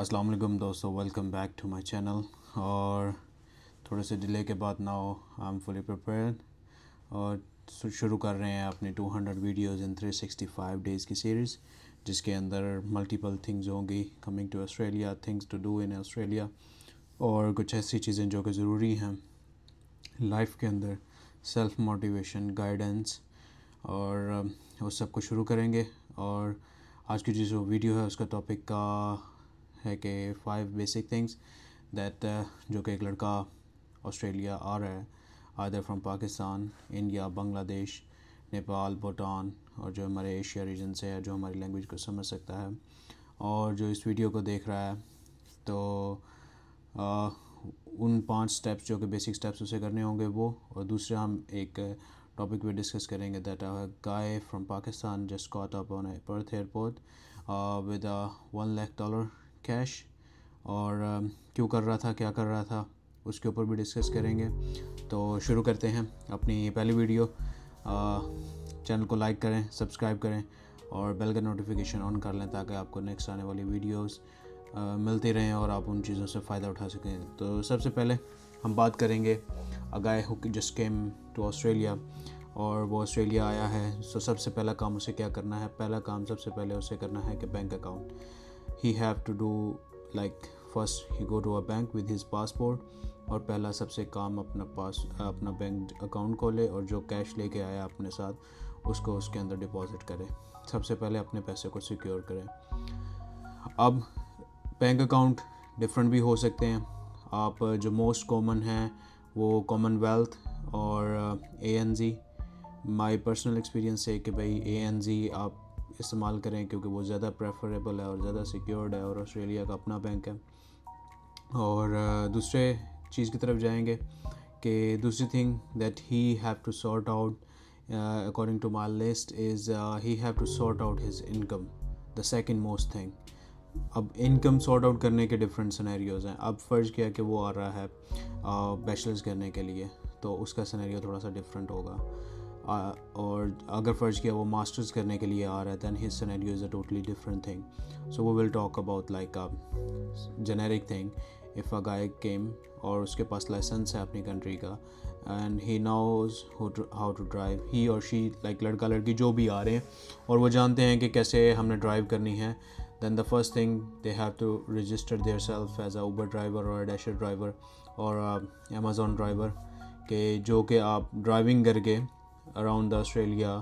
अस्सलाम वालेकुम दोस्तों, welcome back to my channel. और थोड़े से डिले के बाद now I am fully prepared और शुरू कर रहे हैं अपनी 200 वीडियोस इन 365 डेज़ की सीरीज़, जिसके अंदर मल्टीपल थिंग्स होंगी coming to Australia, things to do in Australia और कुछ ऐसी चीज़ें जो कि ज़रूरी हैं लाइफ के अंदर, सेल्फ मोटिवेशन, गाइडेंस और उस सब को शुरू करेंगे। और आज की जो वीडियो है उसका टॉपिक का है कि 5 बेसिक थिंग्स दैट जो कि एक लड़का ऑस्ट्रेलिया आ रहा है आदर फ्रॉम पाकिस्तान, इंडिया, बांग्लादेश, नेपाल, भूटान और जो हमारे एशिया रीजन से है, जो हमारी लैंग्वेज को समझ सकता है और जो इस वीडियो को देख रहा है, तो उन 5 स्टेप्स जो कि बेसिक स्टेप्स उसे करने होंगे वो। और दूसरा हम एक टॉपिक पे डिस्कस करेंगे that a guy from Pakistan just caught up on A Perth airport with $1 lakh cash, और क्यों कर रहा था, क्या कर रहा था, उसके ऊपर भी डिस्कस करेंगे। तो शुरू करते हैं अपनी पहली वीडियो। चैनल को लाइक करें, सब्सक्राइब करें और बेल का नोटिफिकेशन ऑन कर लें ताकि आपको नेक्स्ट आने वाली वीडियोस मिलती रहें और आप उन चीज़ों से फ़ायदा उठा सकें। तो सबसे पहले हम बात करेंगे a guy who just came to Australia, और वो ऑस्ट्रेलिया आया है। सो सबसे पहला काम उसे क्या करना है? पहला काम सबसे पहले उसे करना है कि bank account he have to do, like first he go to a bank with his passport, और पहला सबसे काम अपना बैंक अकाउंट खोले और जो कैश लेके आया अपने साथ उसको उसके अंदर डिपॉजिट करे। सबसे पहले अपने पैसे को सिक्योर करें। अब बैंक अकाउंट डिफरेंट भी हो सकते हैं। आप जो मोस्ट कॉमन हैं वो कॉमनवेल्थ और ANZ। माय पर्सनल एक्सपीरियंस है कि भाई ANZ आप इस्तेमाल करें क्योंकि वो ज़्यादा प्रेफरेबल है और ज़्यादा सिक्योर्ड है और ऑस्ट्रेलिया का अपना बैंक है। और दूसरे चीज़ की तरफ जाएंगे कि दूसरी thing that he have to sort out according to my list is he have to sort out his income, the second most thing. अब इनकम सॉर्ट आउट करने के डिफरेंट सिनेरियोज़ हैं। अब फ़र्ज़ किया कि वो आ रहा है बैचलर्स करने के लिए, तो उसका सिनेरियो थोड़ा सा डिफरेंट होगा। और अगर फ़र्ज़ किया वो मास्टर्स करने के लिए आ रहा है, then his scenario is a totally different thing. So we will talk about like a generic thing. If a guy came और उसके पास लाइसेंस है अपनी कंट्री का and he knows how to drive, he or she, like लड़का लड़की जो भी आ रहे हैं और वो जानते हैं कि कैसे हमने ड्राइव करनी है, then the first thing they have to register themselves as a Uber driver or a Dasher driver or a Amazon driver, कि जो कि आप ड्राइविंग करके अराउंड द ऑस्ट्रेलिया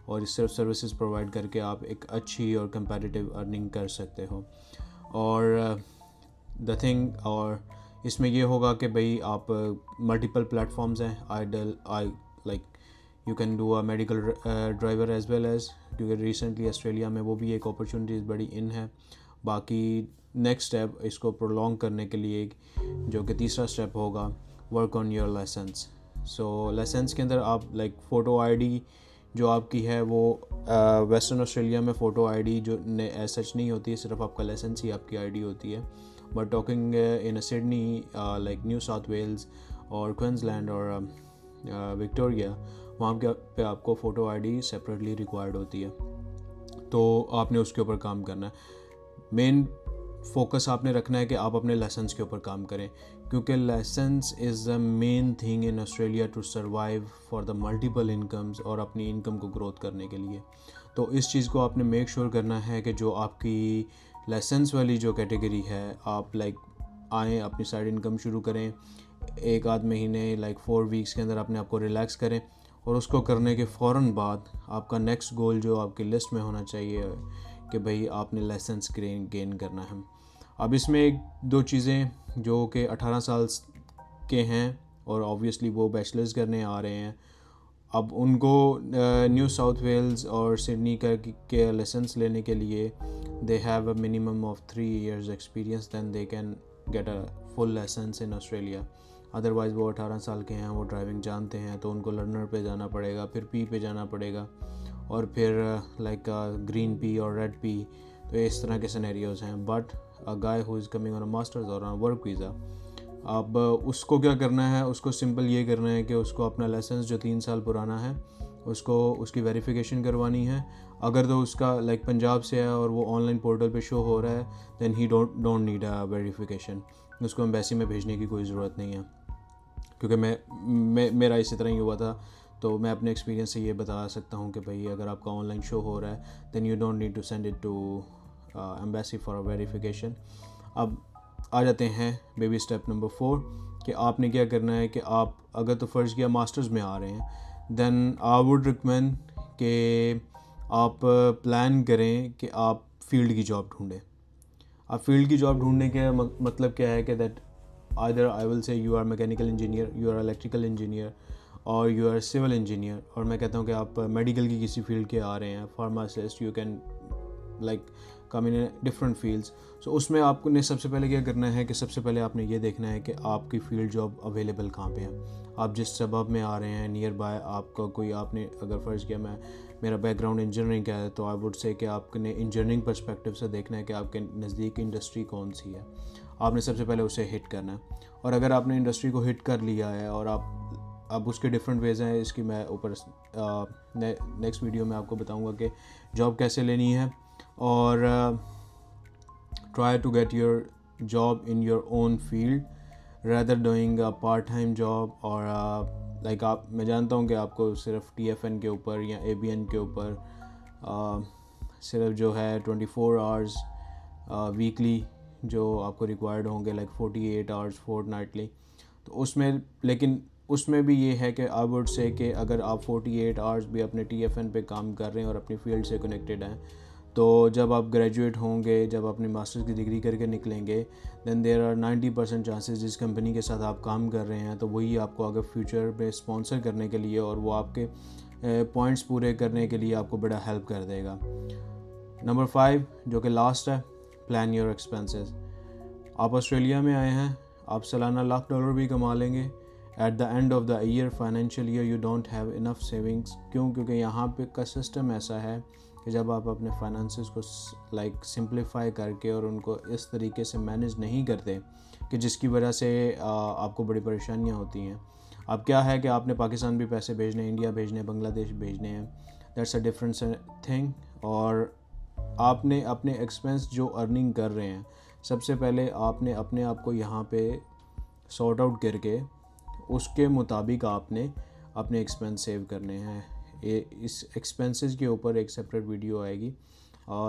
और सिर्फ सर्विसेज प्रोवाइड करके आप एक अच्छी और कंपेटिटिव अर्निंग कर सकते हो। और द थिंग और इसमें ये होगा कि भाई आप मल्टीपल प्लेटफॉर्म्स हैं, I like you can do a medical driver as well as, क्योंकि रिसेंटली ऑस्ट्रेलिया में वो भी एक अपॉर्चुनिटीज़ बड़ी इन है। बाकी नेक्स्ट स्टेप इसको प्रोलॉन्ग करने के लिए जो कि तीसरा स्टेप होगा, work on your license. So license के अंदर आप लाइक फ़ोटो ID जो आपकी है वो वेस्टर्न ऑस्ट्रेलिया में फ़ोटो ID जो सच नहीं होती है, सिर्फ आपका लाइसेंस ही आपकी ID होती है। But talking in Sydney, like New South Wales और क्वींसलैंड और विक्टोरिया, वहाँ पे आपको फ़ोटो ID सेपरेटली रिक्वायर्ड होती है, तो आपने उसके ऊपर काम करना है। मेन फोकस आपने रखना है कि आप अपने लाइसेंस के ऊपर काम करें, क्योंकि license is the main thing in Australia to survive for the multiple incomes और अपनी इनकम को ग्रोथ करने के लिए। तो इस चीज़ को आपने मेक श्योर करना है कि जो आपकी लाइसेंस वाली जो कैटेगरी है, आप लाइक आएँ, अपनी साइड इनकम शुरू करें, एक आध महीने लाइक 4 वीक्स के अंदर अपने आप को रिलैक्स करें, और उसको करने के फ़ौरन बाद आपका नेक्स्ट गोल जो आपकी लिस्ट में होना चाहिए कि भाई आपने लाइसेंस गेन करना है। अब इसमें 1-2 चीज़ें जो कि 18 साल के हैं और ऑब्वियसली वो बैचलर्स करने आ रहे हैं, अब उनको न्यू साउथ वेल्स और सिडनी के लाइसेंस लेने के लिए they have a minimum of 3 years experience, then they can get a full license in Australia. Otherwise वो 18 साल के हैं, वो ड्राइविंग जानते हैं, तो उनको लर्नर पे जाना पड़ेगा, फिर P पे जाना पड़ेगा और फिर लाइक ग्रीन P और रेड P। तो इस तरह के सिनेरियोज़ हैं। But a guy who is coming on a masters और ऑन वर्क वीज़ा, अब उसको क्या करना है? उसको सिंपल ये करना है कि उसको अपना लाइसेंस जो 3 साल पुराना है उसको उसकी वेरिफिकेशन करवानी है। अगर तो उसका लाइक पंजाब से है और वो ऑनलाइन पोर्टल पे शो हो रहा है then he don't need a verification, उसको एम्बेसी में भेजने की कोई ज़रूरत नहीं है। क्योंकि मेरा इसी तरह ही हुआ था, तो मैं अपने एक्सपीरियंस से ये बता सकता हूँ कि भाई अगर आपका ऑनलाइन शो हो रहा है then you don't need to send it to embassy for a verification. अब आ जाते हैं बेबी स्टेप नंबर 4 कि आपने क्या करना है कि आप अगर तो फ़र्ज़ किया मास्टर्स में आ रहे हैं दैन आई वुड रिकमेंड कि आप प्लान करें कि आप फील्ड की जॉब ढूंढें। आप फील्ड की जॉब ढूंढने के मतलब क्या है कि that either I will say you are mechanical engineer, you are electrical engineer और यू आर सिविल इंजीनियर। और मैं कहता हूँ कि आप मेडिकल की किसी फील्ड के आ रहे हैं, pharmacist, you can like come in different fields. So उसमें आपने सबसे पहले क्या करना है कि सबसे पहले आपने ये देखना है कि आपकी फील्ड जॉब अवेलेबल कहाँ पे है। आप जिस सबब में आ रहे हैं नियर बाय आपका कोई, आपने अगर फ़र्ज़ किया मेरा बैकग्राउंड इंजीनियरिंग का है तो आई वुड से कि आपने इंजीनियरिंग पर्सपेक्टिव से देखना है कि आपके नज़दीक इंडस्ट्री कौन सी है, आपने सबसे पहले उसे हिट करना है। और अगर आपने इंडस्ट्री को हिट कर लिया है और अब उसके डिफरेंट वेज़ हैं, इसकी मैं ऊपर नेक्स्ट वीडियो में आपको बताऊंगा कि जॉब कैसे लेनी है। और try to get your job in your own field rather doing a part time job. और लाइक मैं जानता हूँ कि आपको सिर्फ TFN के ऊपर या ABN के ऊपर सिर्फ जो है 24 आवर्स वीकली जो आपको रिक्वायर्ड होंगे, लाइक 48 आवर्स फोर्टनाइटली, तो उसमें लेकिन उसमें भी ये है कि आई वुड से कि अगर आप 48 आवर्स भी अपने TFN पे काम कर रहे हैं और अपनी फील्ड से कनेक्टेड हैं, तो जब आप ग्रेजुएट होंगे, जब अपनी मास्टर्स की डिग्री करके निकलेंगे दैन देयर आर 90% चांसेस जिस कंपनी के साथ आप काम कर रहे हैं तो वही आपको अगर फ्यूचर में स्पॉन्सर करने के लिए और वो आपके पॉइंट्स पूरे करने के लिए आपको बड़ा हेल्प कर देगा। नंबर 5 जो कि लास्ट है, प्लान योर एक्सपेंसेस। आप ऑस्ट्रेलिया में आए हैं, आप सालाना $1,00,000 भी कमा लेंगे। At the end of the year, financial year, you don't have enough savings. क्यों? क्योंकि यहाँ पे का सिस्टम ऐसा है कि जब आप अपने फाइनेंसेस को लाइक सिंप्लीफाई करके और उनको इस तरीके से मैनेज नहीं करते कि जिसकी वजह से आपको बड़ी परेशानियाँ होती हैं। अब क्या है कि आपने पाकिस्तान भी पैसे भेजने हैं, इंडिया भेजने हैं, बांग्लादेश भेजने हैं, दैट्स अ डिफरेंट थिंग। और आपने अपने एक्सपेंस जो अर्निंग कर रहे हैं, सबसे पहले आपने अपने आप को यहाँ पे सॉर्ट आउट करके उसके मुताबिक आपने अपने एक्सपेंस सेव करने हैं। इस एक्सपेंसेस के ऊपर एक सेपरेट वीडियो आएगी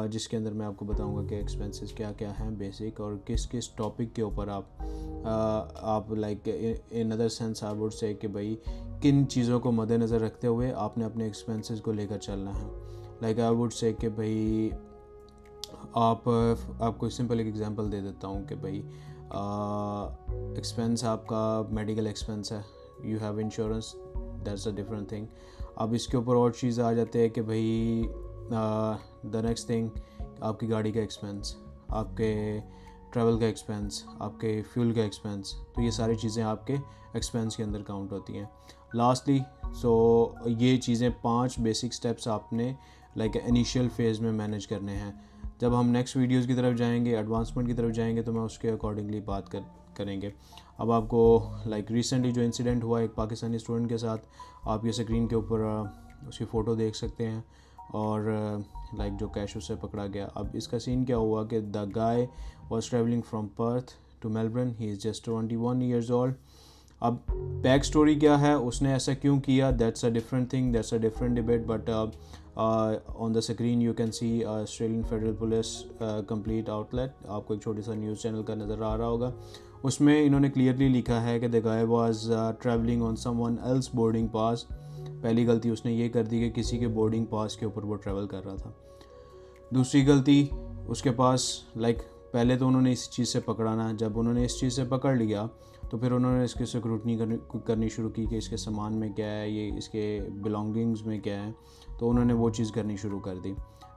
जिसके अंदर मैं आपको बताऊंगा कि एक्सपेंसेस क्या क्या हैं बेसिक, और किस किस टॉपिक के ऊपर आप like in other sense I would say कि भाई किन चीज़ों को मद्देनज़र रखते हुए आपने अपने एक्सपेंसेस को लेकर चलना है। लाइक आई वुड से कि भाई आपको सिंपल एक एग्जांपल दे देता हूँ कि भाई एक्सपेंस आपका मेडिकल एक्सपेंस है, you have insurance, that's a different thing. अब इसके ऊपर और चीज़ आ जाते हैं कि भाई द नेक्स्ट थिंग आपकी गाड़ी का एक्सपेंस, आपके ट्रैवल का एक्सपेंस, आपके फ्यूल का एक्सपेंस, तो ये सारी चीज़ें आपके एक्सपेंस के अंदर काउंट होती हैं। लास्टली ये चीज़ें 5 बेसिक स्टेप्स आपने लाइक इनिशियल फेज़ में मैनेज करने हैं। जब हम नेक्स्ट वीडियोज़ की तरफ जाएंगे, एडवांसमेंट की तरफ जाएंगे, तो मैं उसके अकॉर्डिंगली बात करेंगे। अब आपको लाइक रिसेंटली जो इंसिडेंट हुआ एक पाकिस्तानी स्टूडेंट के साथ, आप ये स्क्रीन के ऊपर उसकी फ़ोटो देख सकते हैं और लाइक जो कैश उससे पकड़ा गया। अब इसका सीन क्या हुआ कि the guy was travelling from Perth to Melbourne, he is just 21 years old. अब बैक स्टोरी क्या है, उसने ऐसा क्यों किया, that's a different thing, that's a different debate, but on the screen you can see Australian Federal Police complete outlet. आपको एक छोटा सा न्यूज़ चैनल का नज़र आ रहा होगा, उसमें इन्होंने क्लियरली लिखा है कि the guy was travelling on someone else boarding pass. पहली गलती उसने ये कर दी कि किसी के बोर्डिंग पास के ऊपर वो ट्रैवल कर रहा था। दूसरी गलती उसके पास लाइक पहले तो उन्होंने इस चीज़ से पकड़ाना, जब उन्होंने इस चीज़ से पकड़ लिया तो फिर उन्होंने इसकी सिक्योरिटी करनी शुरू की कि इसके सामान में क्या है, ये इसके बिलोंगिंग्स में क्या है, तो उन्होंने वो चीज़ करनी शुरू कर दी।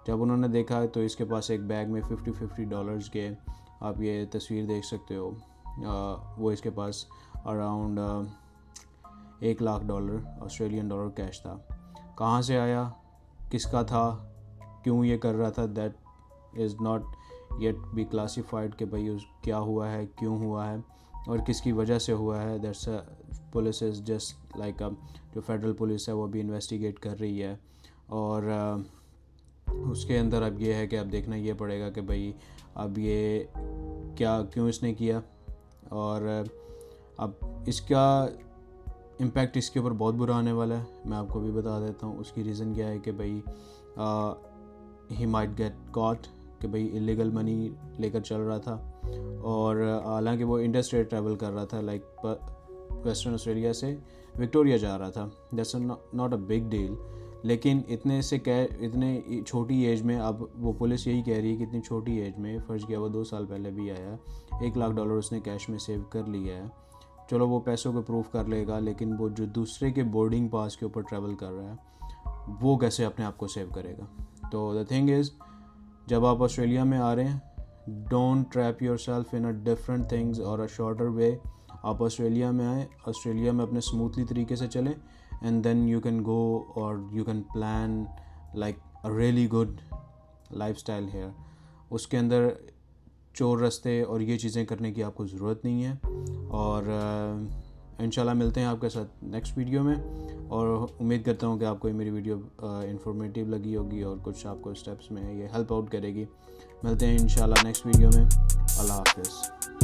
जब उन्होंने देखा तो इसके पास एक बैग में $50 के, आप ये तस्वीर देख सकते हो, वो इसके पास अराउंड $1,00,000 ऑस्ट्रेलियन डॉलर कैश था। कहाँ से आया, किसका था, क्यों ये कर रहा था, that is not yet be classified कि भाई क्या हुआ है, क्यों हुआ है और किसकी वजह से हुआ है। That's police is just like जो फेडरल पुलिस है वो भी इन्वेस्टिगेट कर रही है, और उसके अंदर अब ये है कि अब देखना ये पड़ेगा कि भाई अब ये क्यों इसने किया, और अब इसका इम्पैक्ट इसके ऊपर बहुत बुरा आने वाला है। मैं आपको भी बता देता हूँ उसकी रीज़न क्या है कि भाई ही माइट गेट कॉट, कि भाई इलीगल मनी लेकर चल रहा था, और हालांकि वो इंटरस्टेट ट्रैवल कर रहा था, लाइक वेस्टर्न ऑस्ट्रेलिया से विक्टोरिया जा रहा था। That's not a big deal, लेकिन इतने छोटी एज में, अब वो पुलिस यही कह रही है कि इतनी छोटी एज में, फ़र्ज़ किया वो 2 साल पहले भी आया, $1 लाख उसने कैश में सेव कर लिया है। चलो वो पैसों को प्रूफ कर लेगा, लेकिन वो जो दूसरे के बोर्डिंग पास के ऊपर ट्रैवल कर रहा है वो कैसे अपने आप को सेव करेगा। तो द थिंग इज़, जब आप ऑस्ट्रेलिया में आ रहे हैं, don't trap your self in a different things और अ शॉर्टर वे। आप ऑस्ट्रेलिया में आए, ऑस्ट्रेलिया में अपने स्मूथली तरीके से चलें, and then you can go or you can plan like a really good lifestyle here. उसके अंदर चोर रास्ते और ये चीज़ें करने की आपको ज़रूरत नहीं है। और इंशाल्लाह मिलते हैं आपके साथ नेक्स्ट वीडियो में, और उम्मीद करता हूँ कि आपको ये मेरी वीडियो इंफॉर्मेटिव लगी होगी और कुछ आपको स्टेप्स में ये हेल्प आउट करेगी। मिलते हैं इंशाल्लाह नेक्स्ट वीडियो में। अल्लाह हाफ़िज़।